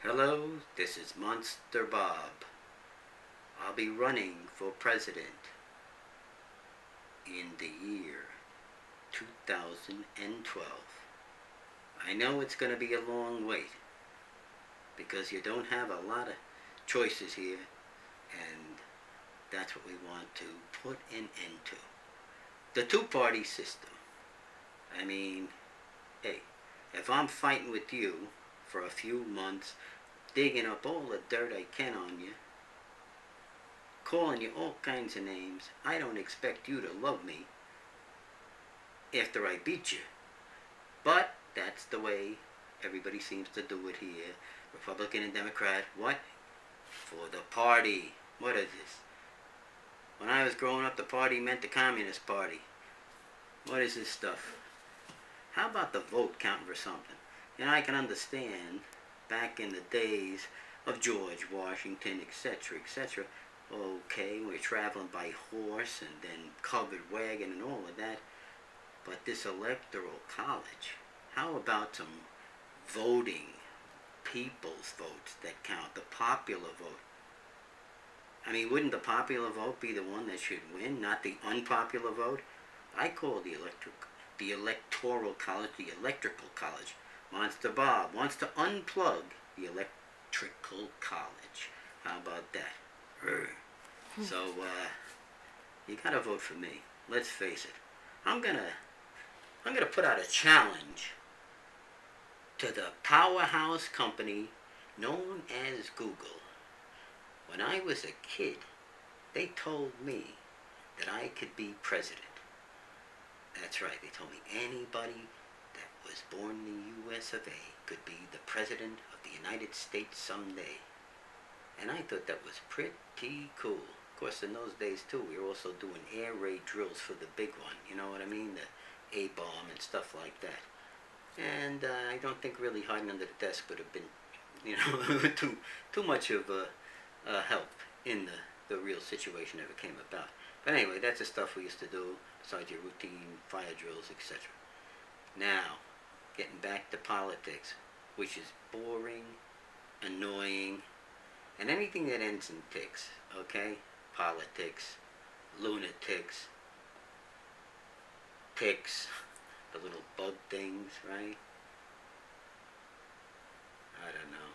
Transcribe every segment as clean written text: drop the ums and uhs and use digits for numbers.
Hello, this is Monster Bob. I'll be running for president in the year 2012. I know it's going to be a long wait because you don't have a lot of choices here, and that's what we want to put an end to. The two-party system. I mean, hey, if I'm fighting with you for a few months, digging up all the dirt I can on you, calling you all kinds of names, I don't expect you to love me after I beat you. But that's the way everybody seems to do it here. Republican and Democrat. What? For the party. What is this? When I was growing up, the party meant the Communist Party. What is this stuff? How about the vote counting for something? And I can understand back in the days of George Washington, etc., etc. Okay, we're traveling by horse and then covered wagon and all of that. But this electoral college, how about some voting, people's votes that count, the popular vote? I mean, wouldn't the popular vote be the one that should win, not the unpopular vote? I call the electoral college the electrical college. Monster Bob wants to unplug the electrical college. How about that? So, you gotta vote for me. Let's face it. I'm gonna put out a challenge to the powerhouse company known as Google. When I was a kid, they told me that I could be president. That's right, they told me anybody that was born in the US of A could be the president of the United States someday. And I thought that was pretty cool. Of course, in those days, too, we were also doing air raid drills for the big one. You know what I mean? The A-bomb and stuff like that. And I don't think really hiding under the desk would have been, too much of a help in the real situation that came about. But anyway, that's the stuff we used to do, besides your routine fire drills, etc. Now, getting back to politics, which is boring, annoying, and anything that ends in ticks, okay? Politics, lunatics, ticks, the little bug things, right? I don't know.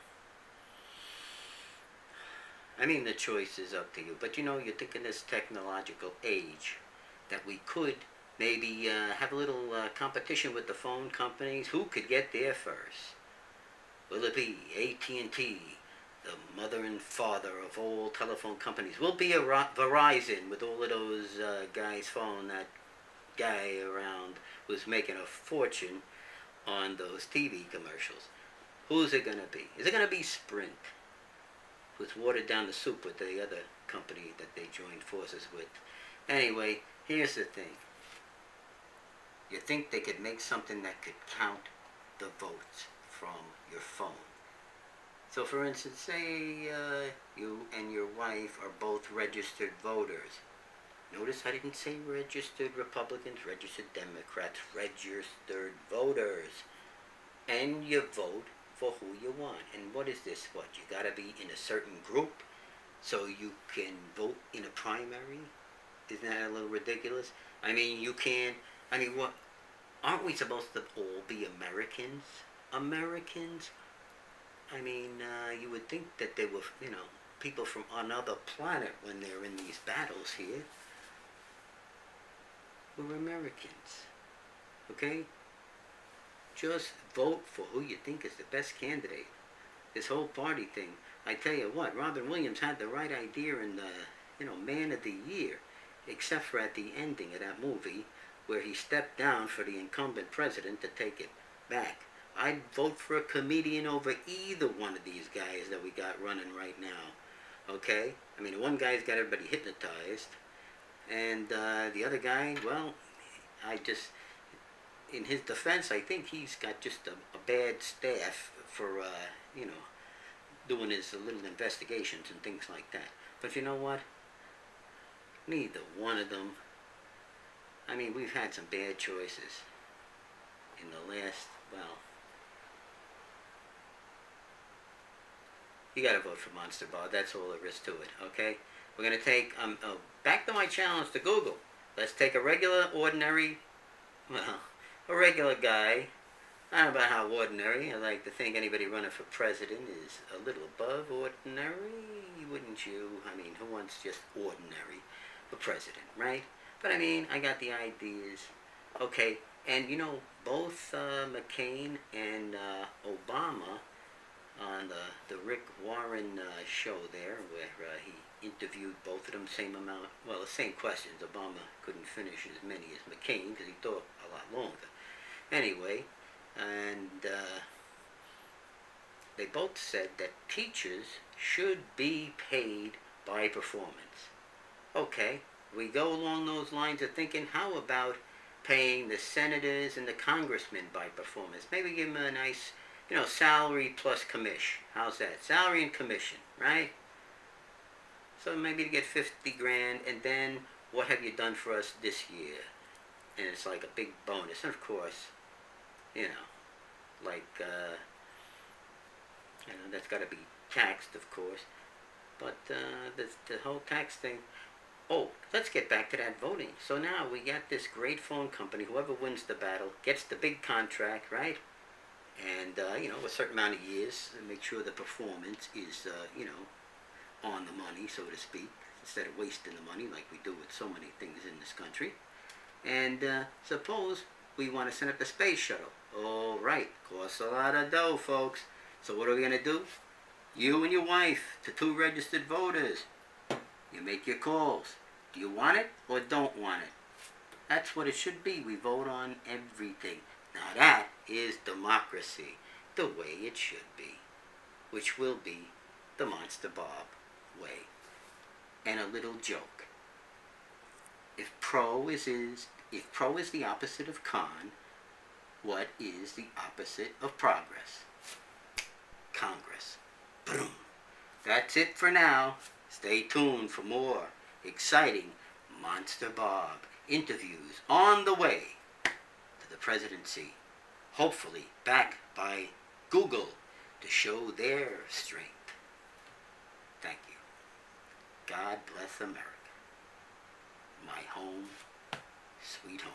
I mean, the choice is up to you. But you think in this technological age that we could maybe have a little competition with the phone companies. Who could get there first? Will it be AT&T, the mother and father of all telephone companies? Will it be Verizon with all of those guys following that guy around who's making a fortune on those TV commercials? Who's it going to be? Is it going to be Sprint, who's watered down the soup with the other company that they joined forces with? Anyway, here's the thing. You think they could make something that could count the votes from your phone? So for instance, say you and your wife are both registered voters. Notice I didn't say registered Republicans, registered Democrats, registered voters. And you vote for who you want. And what is this? What, you gotta be in a certain group so you can vote in a primary? Isn't that a little ridiculous? I mean, you can't, what, aren't we supposed to all be Americans? Americans? You would think that they were, people from another planet when they're in these battles here. We're Americans. Okay? Just vote for who you think is the best candidate. This whole party thing, I tell you what, Robin Williams had the right idea in the, Man of the Year, except for at the ending of that movie where he stepped down for the incumbent president to take it back. I'd vote for a comedian over either one of these guys that we got running right now. Okay? The one guy's got everybody hypnotized, and the other guy, well, in his defense, I think he's got just a bad staff for, doing his little investigations and things like that. But you know what? Neither one of them. We've had some bad choices in the last, You gotta vote for Monster Bob. That's all there is to it. Okay. We're gonna take back to my challenge to Google. Let's take a regular, ordinary, well, a regular guy. I don't know about how ordinary. I like to think anybody running for president is a little above ordinary, wouldn't you? I mean, who wants just ordinary for president, right? But I mean, I got the ideas. Okay, and you know, both McCain and Obama on the Rick Warren show there, where he interviewed both of them, same amount, well, the same questions. Obama couldn't finish as many as McCain because he thought a lot longer. Anyway, and they both said that teachers should be paid by performance. Okay, we go along those lines of thinking, how about paying the senators and the congressmen by performance? Maybe give them a nice, you know, salary plus commission. How's that? Salary and commission, right? So maybe to get 50 grand, and then what have you done for us this year? And it's like a big bonus. And of course, you know, like, you know, that's got to be taxed, of course. But the whole tax thing. Oh, let's get back to that voting. So now we got this great phone company. Whoever wins the battle gets the big contract, right? And, you know, a certain amount of years to make sure the performance is, you know, on the money, so to speak, instead of wasting the money like we do with so many things in this country. And suppose we want to send up the space shuttle. All right, costs a lot of dough, folks. So what are we going to do? You and your wife, to 2 registered voters, you make your calls. Do you want it or don't want it? That's what it should be. We vote on everything. Now that is democracy, the way it should be, which will be the Monster Bob way. And a little joke. If pro is the opposite of con, what is the opposite of progress? Congress. Boom. That's it for now. Stay tuned for more exciting Monster Bob interviews on the way to the presidency. Hopefully backed by Google to show their strength. Thank you. God bless America. My home, sweet home.